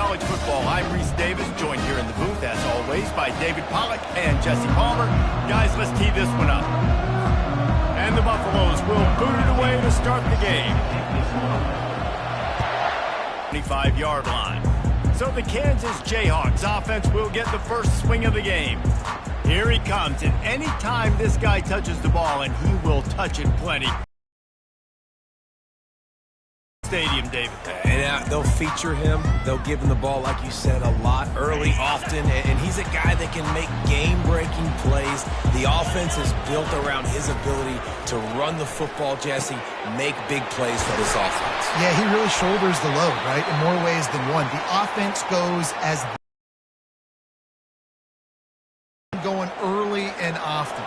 college football. I'm Reese Davis, joined here in the booth, as always, by David Pollack and Jesse Palmer. Guys, let's tee this one up. And the Buffaloes will boot it away to start the game. 25-yard line. So the Kansas JayHawks offense will get the first swing of the game. Here he comes, and any time this guy touches the ball, and he will touch it plenty. Stadium, David. And they'll feature him. They'll give him the ball, like you said, a lot, early, often. And he's a guy that can make game-breaking plays. The offense is built around his ability to run the football, Jesse, make big plays for this offense. Yeah, he really shoulders the load, right, in more ways than one. The offense goes as going early and often.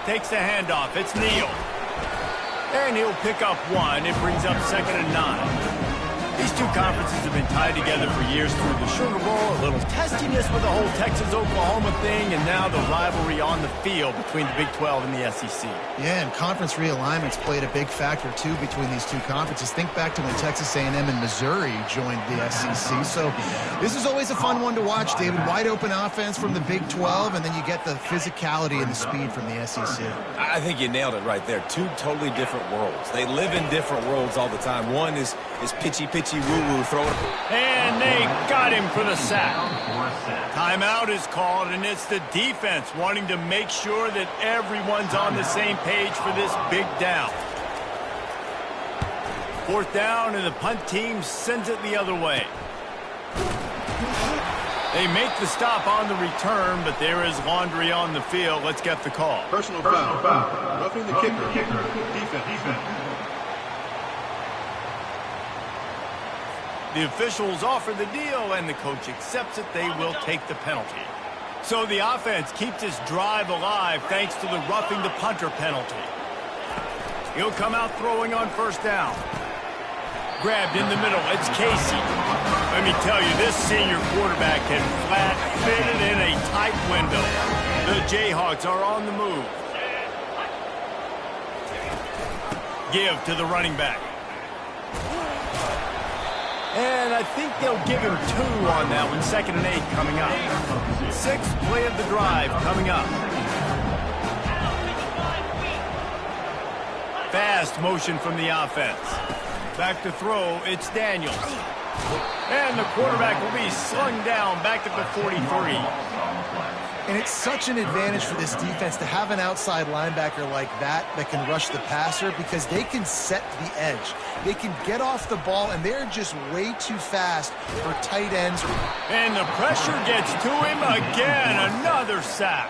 Takes the handoff. It's Neal. And he'll pick up one. It brings up 2nd and 9. These two conferences have been tied together for years through the Sugar Bowl, a little testiness with the whole Texas-Oklahoma thing, and now the rivalry on the field between the Big 12 and the SEC. Yeah, and conference realignments played a big factor, too, between these two conferences. Think back to when Texas A&M and Missouri joined the SEC. So this is always a fun one to watch, David. Wide open offense from the Big 12, and then you get the physicality and the speed from the SEC. I think you nailed it right there. Two totally different worlds. They live in different worlds all the time. One is pitchy woo-woo throwing. And they got him for the sack. Timeout is called, and it's the defense wanting to make sure that everyone's on the same page for this big down. 4th down, and the punt team sends it the other way. They make the stop on the return, but there is laundry on the field. Let's get the call. Personal foul. Roughing the kicker. Defense. The officials offer the deal, and the coach accepts it. They will take the penalty. So the offense keeps its drive alive thanks to the roughing the punter penalty. He'll come out throwing on 1st down. Grabbed in the middle. It's Casey. Let me tell you, this senior quarterback can flat fit it in a tight window. The JayHawks are on the move. Give to the running back. And I think they'll give him 2 on that one. 2nd and 8 coming up. 6th play of the drive coming up. Fast motion from the offense. Back to throw, it's Daniels. And the quarterback will be slung down back at the 43. And it's such an advantage for this defense to have an outside linebacker like that can rush the passer, because they can set the edge. They can get off the ball, and they're just way too fast for tight ends. And the pressure gets to him again. Another sack.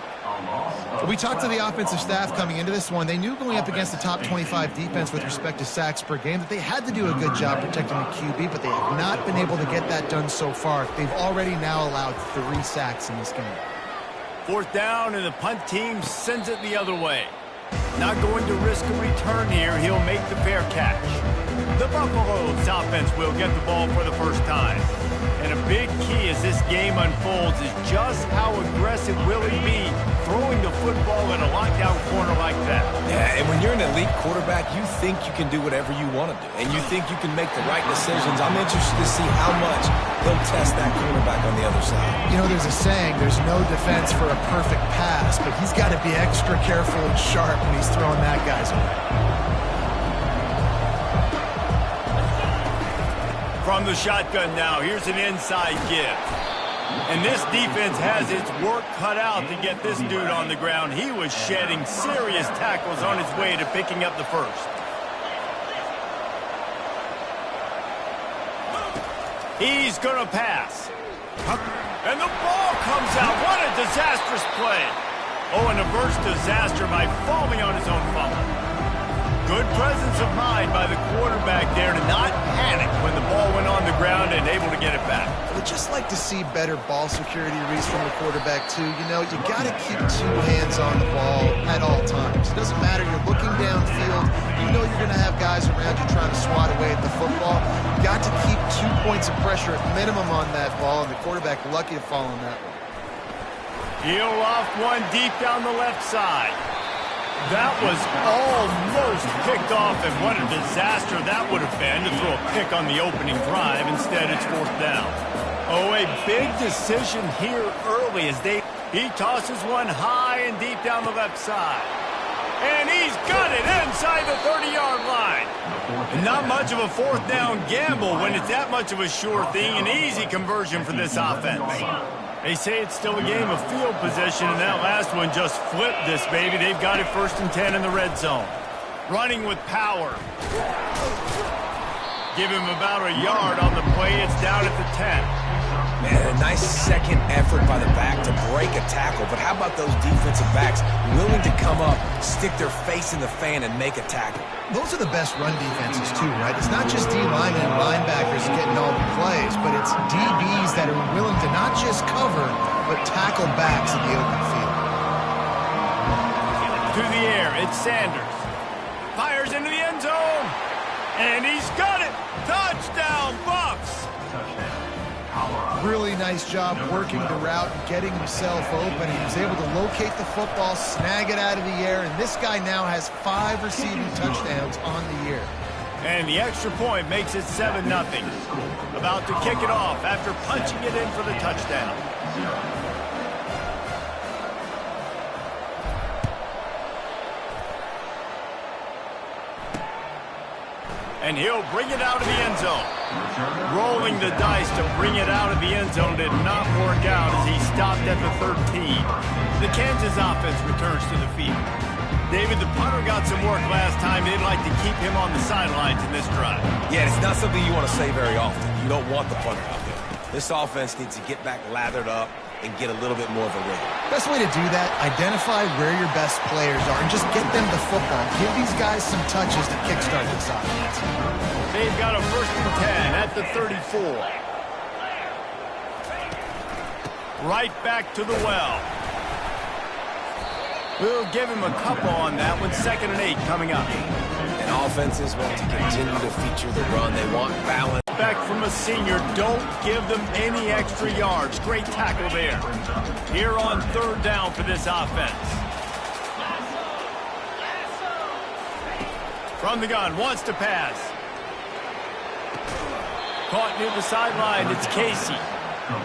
We talked to the offensive staff coming into this one. They knew going up against the top 25 defense with respect to sacks per game that they had to do a good job protecting the QB, but they have not been able to get that done so far. They've already now allowed 3 sacks in this game. 4th down, and the punt team sends it the other way. Not going to risk a return here. He'll make the fair catch. The Buffaloes offense will get the ball for the first time. And a big key as this game unfolds is just how aggressive will he be throwing the football in a lockdown corner like that. Yeah, and when you're an elite quarterback, you think you can do whatever you want to do, and you think you can make the right decisions. I'm interested to see how much he'll test that quarterback on the other side. You know, there's a saying, there's no defense for a perfect pass, but he's got to be extra careful and sharp when he's throwing that guy's way. From the shotgun now, here's an inside give. And this defense has its work cut out to get this dude on the ground. He was shedding serious tackles on his way to picking up the first. He's going to pass. And the ball comes out. What a disastrous play. Oh, an reverse disaster by falling on his own fumble. Good presence of mind by the quarterback there to not panic when the ball went on the ground and able to get it back. I would just like to see better ball security reads from the quarterback, too. You know, you got to keep 2 hands on the ball at all times. It doesn't matter. You're looking downfield. You know you're going to have guys around you trying to swat away at the football. You got to keep 2 points of pressure at minimum on that ball, and the quarterback lucky to fall on that one. He'll off one deep down the left side. That was almost picked off, and what a disaster that would have been to throw a pick on the opening drive. Instead, it's 4th down. Oh, a big decision here early as he tosses one high and deep down the left side. And he's got it inside the 30-yard line. And not much of a 4th down gamble when it's that much of a sure thing. An easy conversion for this offense. They say it's still a game of field position, and that last one just flipped this baby. They've got it 1st and 10 in the red zone. Running with power. Give him about a yard on the play. It's down at the 10. Man, a nice second effort by the back to break a tackle. But how about those defensive backs willing to come up, stick their face in the fan, and make a tackle? Those are the best run defenses, too, right? It's not just D-linemen and linebackers getting all the plays, but it's DBs that are willing to not just cover, but tackle backs in the open field. Through the air, it's Sanders. Fires into the end zone. And he's got it. Touchdown, Bucks. Really nice job working the route and getting himself open. He was able to locate the football, snag it out of the air, and this guy now has 5 receiving touchdowns on the year. And the extra point makes it 7-0. About to kick it off after punching it in for the touchdown. And he'll bring it out of the end zone. Rolling the dice to bring it out of the end zone did not work out as he stopped at the 13. The Kansas offense returns to the field. David, the punter got some work last time. They'd like to keep him on the sidelines in this drive. Yeah, it's not something you want to say very often. You don't want the punter out there. This offense needs to get back lathered up and get a little bit more of a rhythm. Best way to do that, identify where your best players are and just get them the football. Give these guys some touches to kickstart this offense. They've got a 1st and 10 at the 34. Right back to the well. We'll give him a couple on that one. 2nd and 8 coming up. And offenses want to continue to feature the run. They want balance. Back from a senior, don't give them any extra yards. Great tackle there. Here on 3rd down for this offense. From the gun, wants to pass. Caught near the sideline, it's Casey.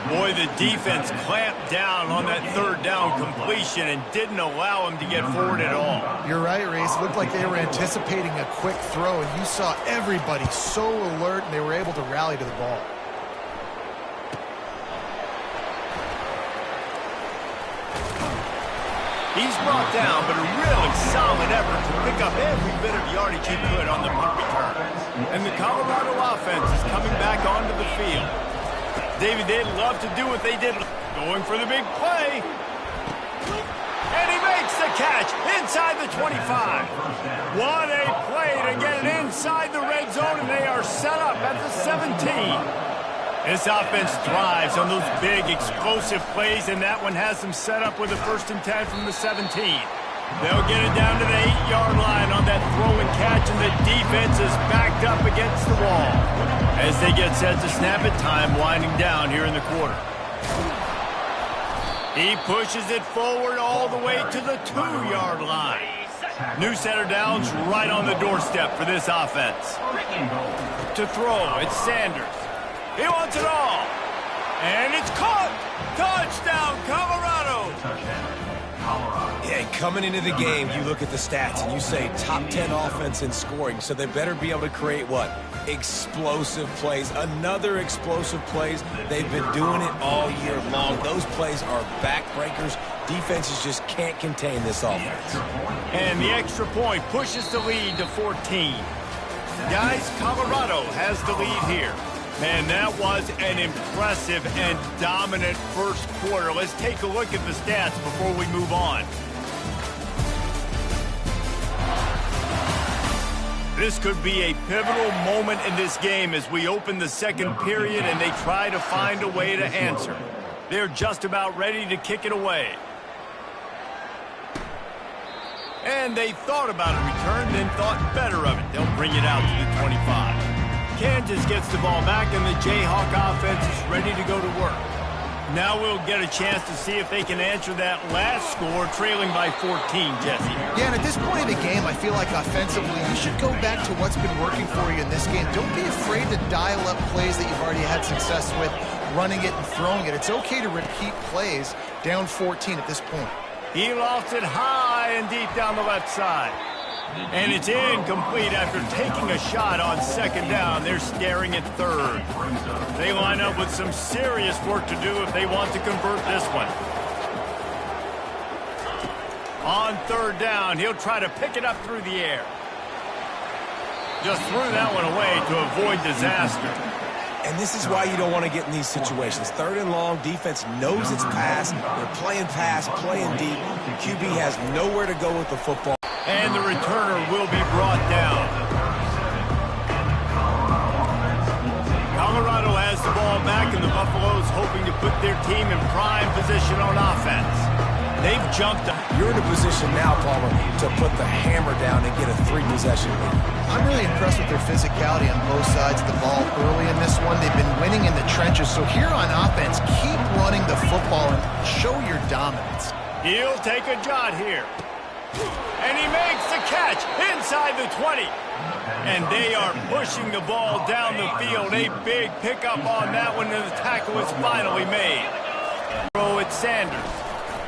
Boy, the defense clamped down on that 3rd down completion and didn't allow him to get forward at all. You're right, Reese. It looked like they were anticipating a quick throw, and you saw everybody so alert, and they were able to rally to the ball. He's brought down, but a really solid effort to pick up every bit of yardage he could on the punt return. And the Colorado offense is coming back onto the field. David, they'd love to do what they did, going for the big play. And he makes the catch inside the 25. What a play to get it inside the red zone, and they are set up at the 17. This offense thrives on those big, explosive plays, and that one has them set up with a 1st and 10 from the 17. They'll get it down to the 8-yard line on that throw and catch, and the defense is backed up against the wall. As they get set to snap it, time winding down here in the quarter. He pushes it forward all the way to the 2-yard line. New set of downs right on the doorstep for this offense. To throw, it's Sanders. He wants it all. And it's caught. Touchdown, Colorado. Yeah, coming into the game, you look at the stats and you say top 10 offense in scoring, so they better be able to create what? Explosive plays. Another explosive plays. They've been doing it all year long. Those plays are backbreakers. Defenses just can't contain this offense. And the extra point pushes the lead to 14. Guys, Colorado has the lead here. Man, that was an impressive and dominant first quarter. Let's take a look at the stats before we move on. This could be a pivotal moment in this game as we open the second period and they try to find a way to answer. They're just about ready to kick it away. And they thought about a return, then thought better of it. They'll bring it out to the 25. Kansas gets the ball back, and the JayHawk offense is ready to go to work. Now we'll get a chance to see if they can answer that last score, trailing by 14, Jesse. Yeah, and at this point of the game, I feel like offensively, you should go back to what's been working for you in this game. Don't be afraid to dial up plays that you've already had success with, running it and throwing it. It's okay to repeat plays down 14 at this point. He lost it high and deep down the left side. And it's incomplete after taking a shot on second down. They're staring at third. They line up with some serious work to do if they want to convert this one. On third down, he'll try to pick it up through the air. Just threw that one away to avoid disaster. And this is why you don't want to get in these situations. Third and long, defense knows it's pass. They're playing pass, playing deep. QB has nowhere to go with the football. And the returner will be brought down. Colorado has the ball back, and the Buffaloes hoping to put their team in prime position on offense. They've jumped up. You're in a position now, Palmer, to put the hammer down and get a 3-possession lead. I'm really impressed with their physicality on both sides of the ball early in this one. They've been winning in the trenches. So here on offense, keep running the football and show your dominance. He'll take a shot here. And he makes the catch inside the 20. And they are pushing the ball down the field. A big pickup on that one, and the tackle is finally made. Throw it Sanders.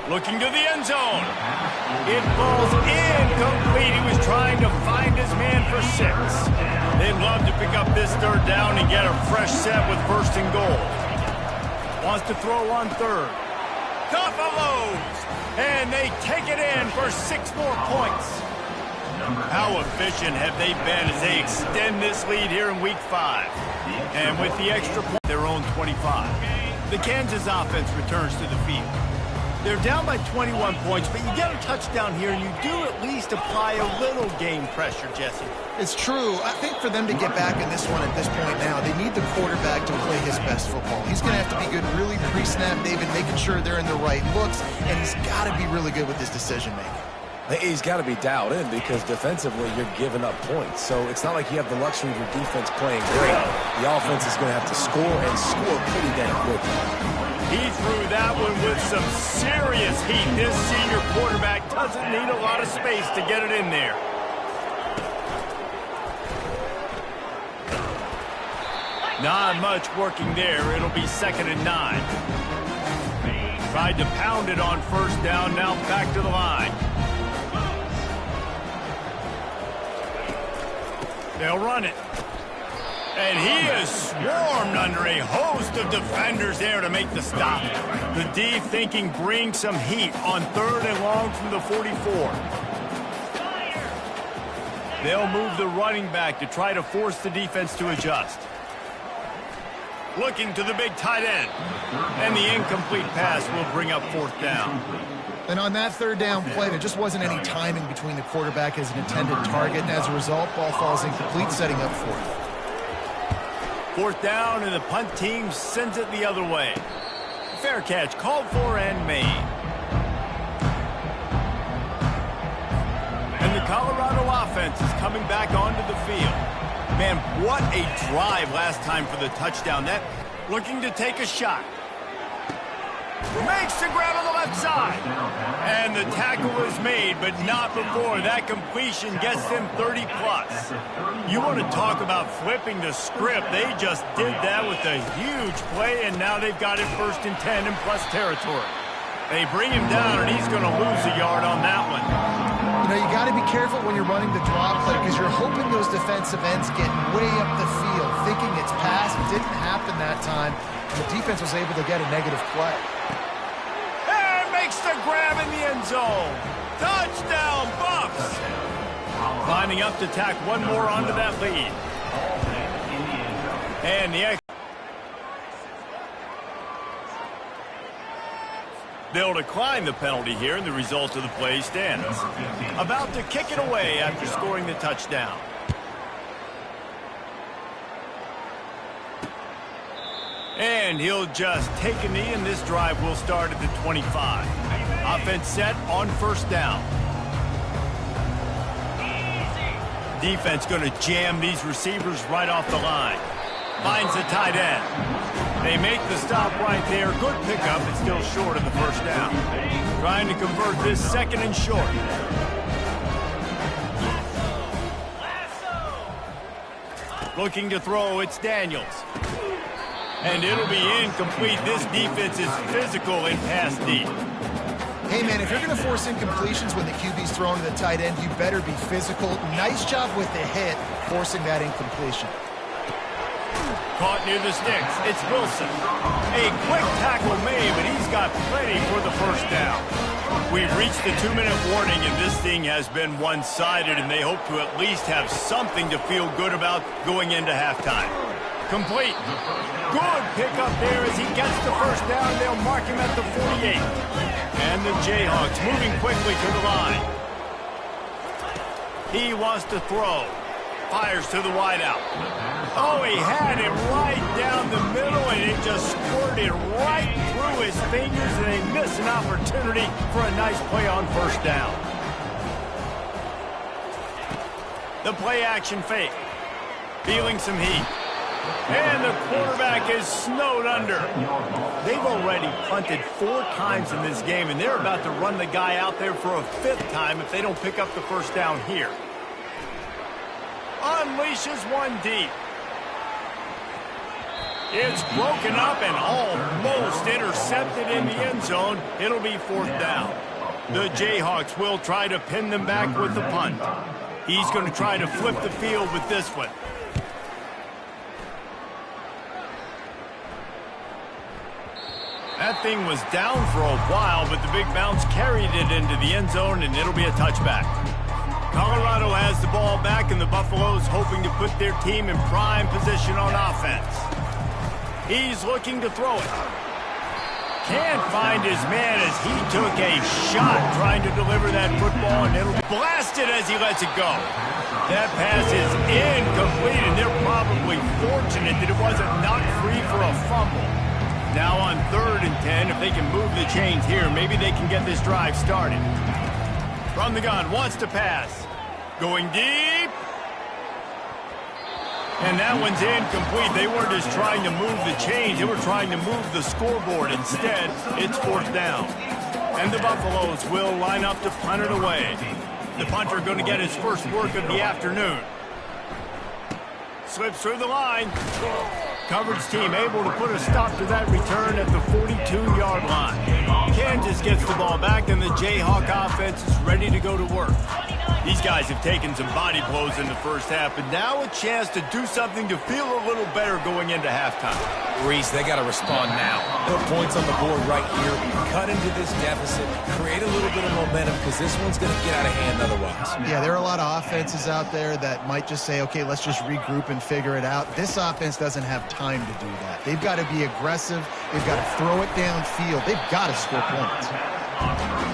Looking to the end zone. It falls incomplete. He was trying to find his man for 6. They'd love to pick up this third down and get a fresh set with first and goal. Wants to throw on third. Buffaloes! And they take it in for 6 more points. How efficient have they been as they extend this lead here in Week 5? And with the extra point, their own 25. The Kansas offense returns to the field. They're down by 21 points, but you get a touchdown here, and you do at least apply a little game pressure, Jesse. It's true. I think for them to get back in this one at this point now, they need the quarterback to play his best football. He's going to have to be good really pre-snap, David, making sure they're in the right looks, and he's got to be really good with his decision-making. He's got to be dialed in because defensively you're giving up points. So it's not like you have the luxury of your defense playing great. The offense is going to have to score and score pretty damn quickly. He threw that one with some serious heat. This senior quarterback doesn't need a lot of space to get it in there. Not much working there. It'll be 2nd and 9. Tried to pound it on first down. Now back to the line. They'll run it. And he is swarmed under a host of defenders there to make the stop. The D thinking bring some heat on third and long from the 44. They'll move the running back to try to force the defense to adjust. Looking to the big tight end. And the incomplete pass will bring up 4th down. And on that third down play, there just wasn't any timing between the quarterback as an intended target, and as a result, ball falls incomplete, setting up 4th. 4th down, and the punt team sends it the other way. Fair catch called for and made. And the Colorado offense is coming back onto the field. Man, what a drive last time for the touchdown. That looking to take a shot. Makes the grab on the left side. And the tackle is made, but not before. That completion gets them 30+. You want to talk about flipping the script. They just did that with a huge play, and now they've got it 1st and 10 in plus territory. They bring him down, and he's going to lose a yard on that one. You know, you got to be careful when you're running the draw play because you're hoping those defensive ends get way up the field, thinking it's pass. It didn't happen that time, and the defense was able to get a negative play. And makes the grab in the end zone. Touchdown, Buffs! Lining up to tack one more onto that lead. And the they'll decline the penalty here, and the result of the play stands. About to kick it away after scoring the touchdown. And he'll just take a knee, and this drive will start at the 25. Offense set on 1st down. Defense going to jam these receivers right off the line. Finds the tight end. They make the stop right there. Good pickup. It's still short of the first down. Trying to convert this second and short. Looking to throw, it's Daniels. And it'll be incomplete. This defense is physical in pass deep. Hey, man, if you're going to force incompletions when the QB's thrown to the tight end, you better be physical. Nice job with the hit, forcing that incompletion. Caught near the sticks. It's Wilson. A quick tackle made, but he's got plenty for the first down. We've reached the 2-minute warning, and this thing has been one-sided, and they hope to at least have something to feel good about going into halftime. Complete. Good pickup there as he gets the first down. They'll mark him at the 48. And the JayHawks moving quickly to the line. He wants to throw. Fires to the wideout. Oh, he had him right down the middle, and it just squirted right through his fingers, and they miss an opportunity for a nice play on first down. The play-action fake. Feeling some heat. And the quarterback is snowed under. They've already punted 4 times in this game, and they're about to run the guy out there for a 5th time if they don't pick up the first down here. Unleashes one deep. It's broken up and almost intercepted in the end zone. It'll be 4th down. The JayHawks will try to pin them back with the punt. He's going to try to flip the field with this one. That thing was down for a while, but the big bounce carried it into the end zone, and it'll be a touchback. Colorado has the ball back, and the Buffaloes hoping to put their team in prime position on offense. He's looking to throw it. Can't find his man as he took a shot trying to deliver that football, and it'll be blasted as he lets it go. That pass is incomplete, and they're probably fortunate that it wasn't knocked free for a fumble. Now on 3rd and 10, if they can move the chains here, maybe they can get this drive started. From the gun, wants to pass. Going deep. And that one's incomplete. They weren't just trying to move the chains. They were trying to move the scoreboard. Instead, it's 4th down. And the Buffaloes will line up to punt it away. The punter going to get his first work of the afternoon. Slips through the line. Coverage team able to put a stop to that return at the 42-yard line. Kansas gets the ball back, and the JayHawk offense is ready to go to work. These guys have taken some body blows in the first half, but now a chance to do something to feel a little better going into halftime. Reese, they got to respond now. Put points on the board right here. Cut into this deficit. Create a little bit of momentum, because this one's going to get out of hand otherwise. Yeah, there are a lot of offenses out there that might just say, okay, let's just regroup and figure it out. This offense doesn't have time to do that. They've got to be aggressive. They've got to throw it downfield. They've got to score points.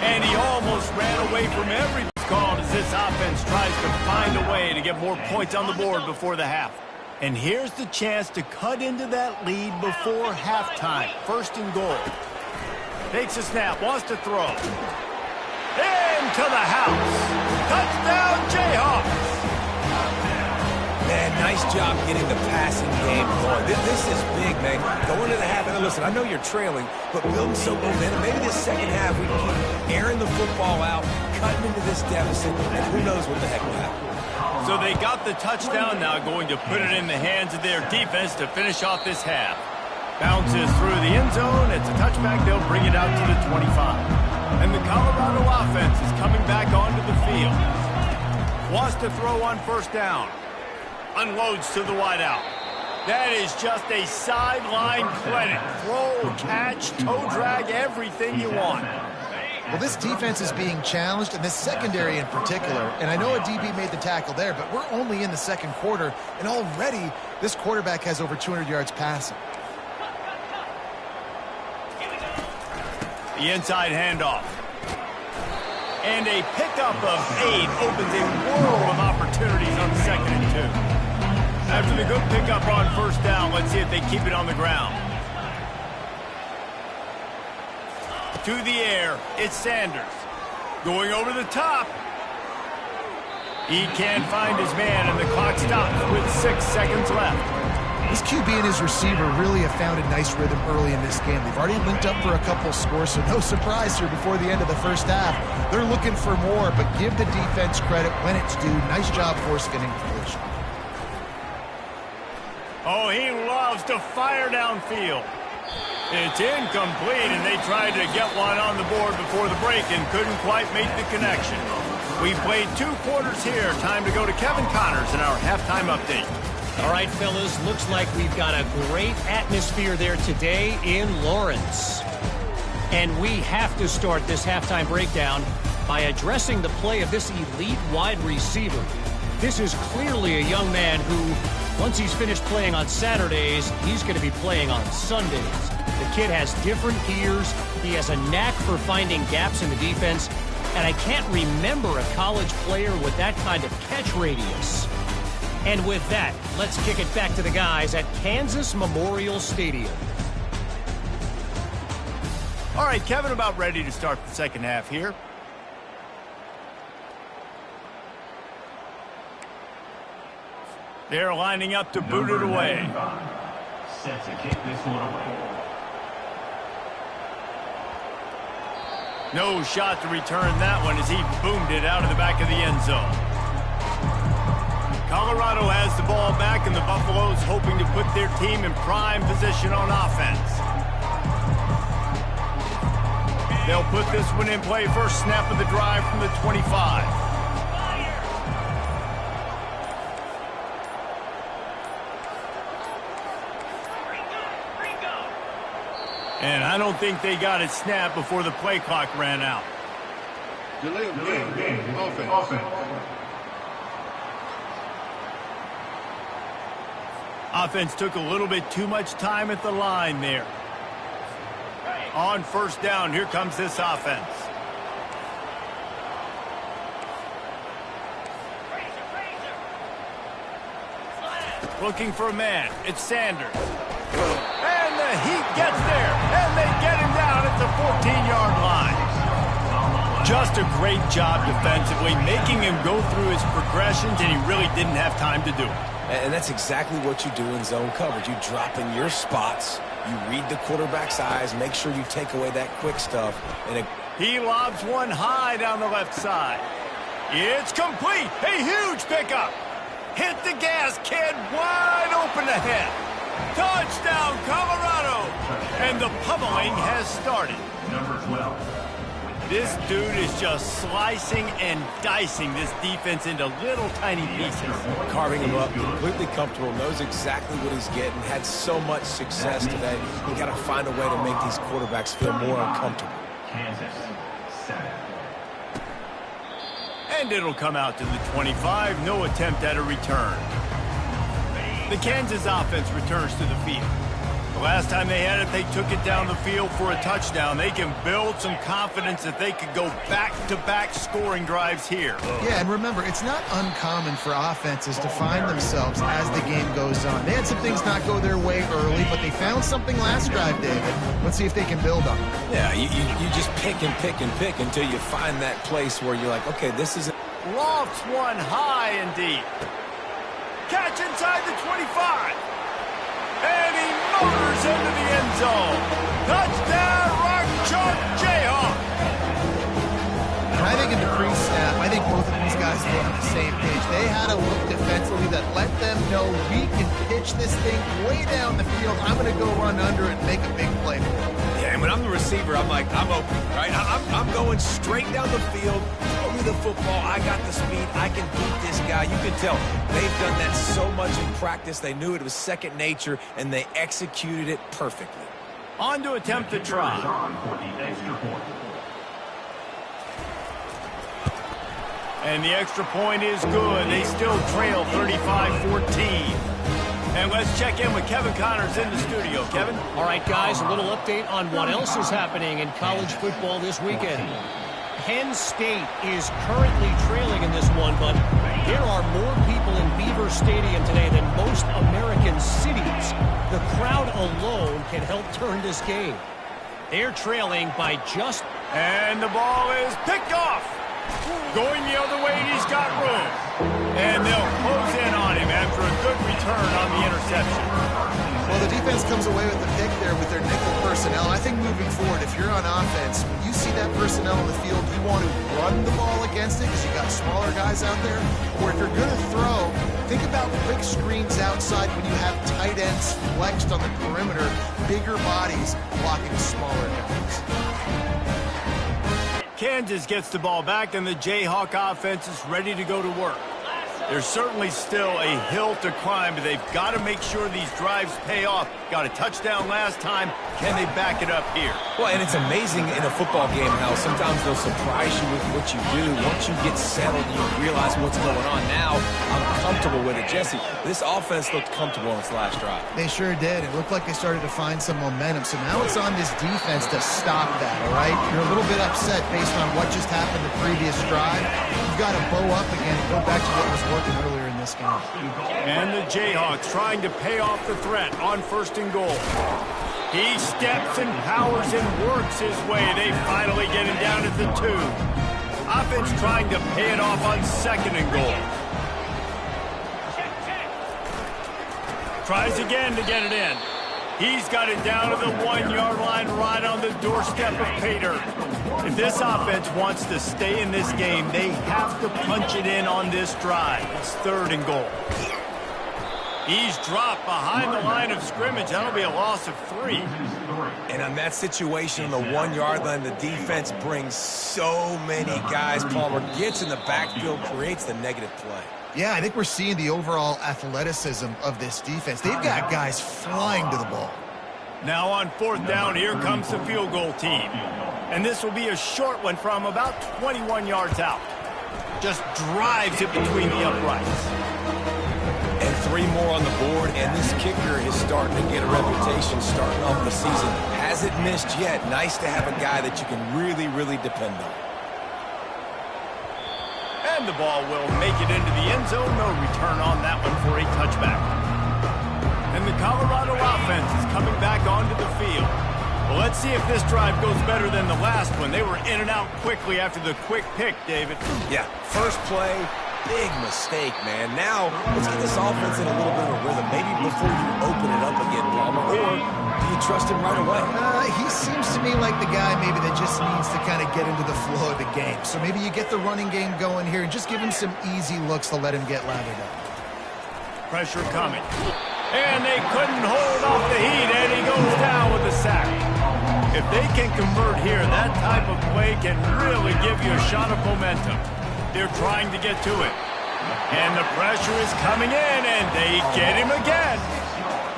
And he almost ran away from every call as this offense tries to find a way to get more points on the board before the half. And here's the chance to cut into that lead before halftime. 1st and goal. Takes a snap, wants to throw. Into the house. Touchdown, JayHawks. Man, nice job getting the passing game going. This is big, man. Going to the half, and listen, I know you're trailing, but building some momentum. Maybe this second half we can keep airing the football out, cutting into this deficit, and who knows what the heck will happen. So they got the touchdown now, going to put it in the hands of their defense to finish off this half. Bounces through the end zone. It's a touchback. They'll bring it out to the 25. And the Colorado offense is coming back onto the field. Wants to throw on 1st down. Unloads to the wideout. That is just a sideline clinic. Throw, catch, toe drag, everything you want. Well, this defense is being challenged, and this secondary in particular. And I know a DB made the tackle there, but we're only in the 2nd quarter, and already this quarterback has over 200 yards passing. The inside handoff. And a pickup of 8 opens a world of opportunities on 2nd and 2. After the good pickup on 1st down, let's see if they keep it on the ground. To the air, it's Sanders. Going over the top. He can't find his man, and the clock stops with 6 seconds left. This QB and his receiver really have found a nice rhythm early in this game. They've already linked up for a couple scores, so no surprise here before the end of the first half. They're looking for more, but give the defense credit when it's due. Nice job force-fitting the collision. Oh, he loves to fire downfield. It's incomplete, and they tried to get one on the board before the break and couldn't quite make the connection. We played 2 quarters here. Time to go to Kevin Connors in our halftime update. All right, fellas, looks like we've got a great atmosphere there today in Lawrence. And we have to start this halftime breakdown by addressing the play of this elite wide receiver. This is clearly a young man who, once he's finished playing on Saturdays, he's going to be playing on Sundays. The kid has different gears. He has a knack for finding gaps in the defense. And I can't remember a college player with that kind of catch radius. And with that, let's kick it back to the guys at Kansas Memorial Stadium. All right, Kevin, about ready to start the second half here. They're lining up to boot it away. Set to kick this one away. No shot to return that one as he boomed it out of the back of the end zone. Colorado has the ball back, and the Buffaloes hoping to put their team in prime position on offense. They'll put this one in play. First snap of the drive from the 25. And I don't think they got it snapped before the play clock ran out. Delay of game. Offense. Offense took a little bit too much time at the line there. On first down, here comes this offense. Looking for a man. It's Sanders. And the Heat gets there, and they get him down at the 14-yard line. Just a great job defensively, making him go through his progressions, and he really didn't have time to do it. And that's exactly what you do in zone coverage. You drop in your spots, you read the quarterback's eyes, make sure you take away that quick stuff. And he lobs one high down the left side. It's complete. A huge pickup. Hit the gas, kid. Wide open ahead. Touchdown, Colorado! And the pummeling has started. Number 12. This dude is just slicing and dicing this defense into little tiny pieces. Carving him up, completely comfortable, knows exactly what he's getting, had so much success today. You got to find a way to make these quarterbacks feel more uncomfortable. Kansas, 7. And it'll come out to the 25. No attempt at a return. The Kansas offense returns to the field. The last time they had it, they took it down the field for a touchdown. They can build some confidence that they could go back-to-back scoring drives here. Yeah, and remember, it's not uncommon for offenses to find themselves as the game goes on. They had some things not go their way early, but they found something last drive, David. Let's see if they can build on it. Yeah, you just pick and pick and pick until you find that place where you're like, okay, this isn't... Lofts one high and deep. Catch inside the 25. And he motors into the end zone. Touchdown, Rock Chalk JayHawks. And I think in the pre-snap, I think both of these guys were on the same page. They had a look defensively that let them know we can pitch this thing way down the field. I'm going to go run under it and make a big play. Yeah, and when I'm the receiver, I'm like, I'm open, right? I'm going straight down the field. Throw me the football. I got the speed. I can beat this guy. You can tell they've done that so much in practice. They knew it was second nature, and they executed it perfectly. On to attempt the try. For the extra point. And the extra point is good. They still trail 35-14. And let's check in with Kevin Connors in the studio. Kevin? All right, guys, a little update on what else is happening in college football this weekend. Penn State is currently trailing in this one, but there are more people in Beaver Stadium today than most American cities. The crowd alone can help turn this game. They're trailing by just... And the ball is picked off. Going the other way, and he's got room. And they'll close in on him after a good return on the interception. the defense comes away with the pick there with their nickel personnel. I think moving forward, if you're on offense, when you see that personnel in the field, you want to run the ball against it because you got smaller guys out there. Or if you're going to throw, think about quick screens outside when you have tight ends flexed on the perimeter, bigger bodies blocking smaller guys. Kansas gets the ball back, and the JayHawk offense is ready to go to work. There's certainly still a hill to climb, but they've got to make sure these drives pay off. Got a touchdown last time. Can they back it up here? Well, and it's amazing in a football game how sometimes they'll surprise you with what you do. Once you get settled, you realize what's going on. Now, I'm comfortable with it. Jesse, this offense looked comfortable in its last drive. They sure did. It looked like they started to find some momentum. So now it's on this defense to stop that, all right? You're a little bit upset based on what just happened the previous drive. You've got to bow up again and go back to what was working earlier in this game. And the JayHawks trying to pay off the threat on 1st and goal. He steps and powers and works his way. They finally get him down at the 2. Offense trying to pay it off on 2nd and goal. Tries again to get it in. He's got it down to the 1-yard line right on the doorstep of Pater. If this offense wants to stay in this game, they have to punch it in on this drive. It's 3rd and goal. He's dropped behind the line of scrimmage. That'll be a loss of 3. And on that situation, on the 1-yard line, the defense brings so many guys. Palmer gets in the backfield, creates the negative play. Yeah, I think we're seeing the overall athleticism of this defense. They've got guys flying to the ball. Now on 4th down, here comes the field goal team. And this will be a short one from about 21 yards out. Just drives it between the uprights. And 3 more on the board, and this kicker is starting to get a reputation starting off the season. Hasn't missed yet. Nice to have a guy that you can really, really depend on. And the ball will make it into the end zone. No return on that one for a touchback. And the Colorado offense is coming back onto the field. Well, let's see if this drive goes better than the last one. They were in and out quickly after the quick pick, David. Yeah, first play, big mistake, man. Now, let's get this offense in a little bit of a rhythm. Maybe before you open it up again, Palmer, or do you trust him right away? He seems to me like the guy maybe that just needs to kind of get into the flow of the game. So maybe you get the running game going here and just give him some easy looks to let him get lathered up. Pressure coming. And they couldn't hold off the heat, and he goes down with a sack. If they can convert here, that type of play can really give you a shot of momentum. They're trying to get to it. And the pressure is coming in, and they get him again.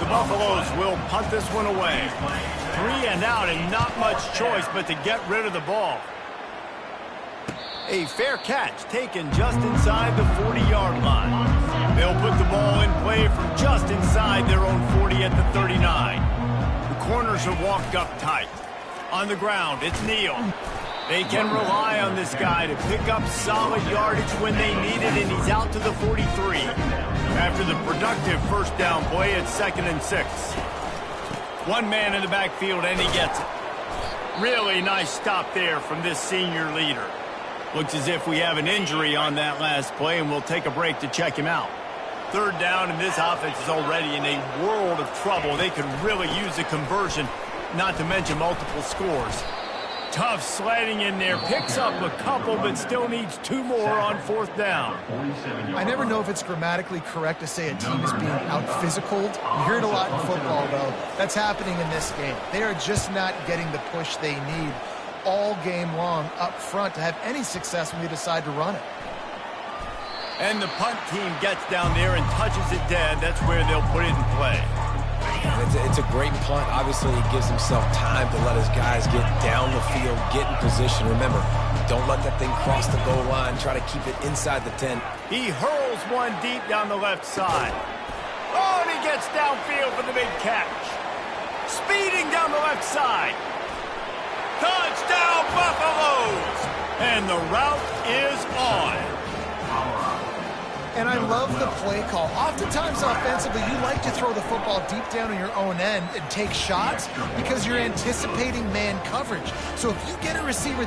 The Buffaloes will punt this one away. 3 and out, and not much choice but to get rid of the ball. A fair catch taken just inside the 40-yard line. They'll put the ball in play from just inside their own 40 at the 39. The corners are walked up tight. On the ground, it's Neal. They can rely on this guy to pick up solid yardage when they need it, and he's out to the 43. After the productive first down play, it's 2nd and 6. One man in the backfield, and he gets it. Really nice stop there from this senior leader. Looks as if we have an injury on that last play, and we'll take a break to check him out. 3rd down, and this offense is already in a world of trouble. They could really use a conversion, not to mention multiple scores. Tough sledding in there. Picks up a couple, but still needs 2 more on 4th down. I never know if it's grammatically correct to say a team is being out-physicaled. You hear it a lot in football, though. That's happening in this game. They are just not getting the push they need all game long up front to have any success when they decide to run it. And the punt team gets down there and touches it dead. That's where they'll put it in play. It's a great punt. Obviously, he gives himself time to let his guys get down the field, get in position. Remember, don't let that thing cross the goal line. Try to keep it inside the 10. He hurls one deep down the left side. Oh, and he gets downfield for the big catch. Speeding down the left side. Touchdown, Buffaloes! And the route is on. And I love the play call. Oftentimes offensively, you like to throw the football deep down on your own end and take shots because you're anticipating man coverage. So if you get a receiver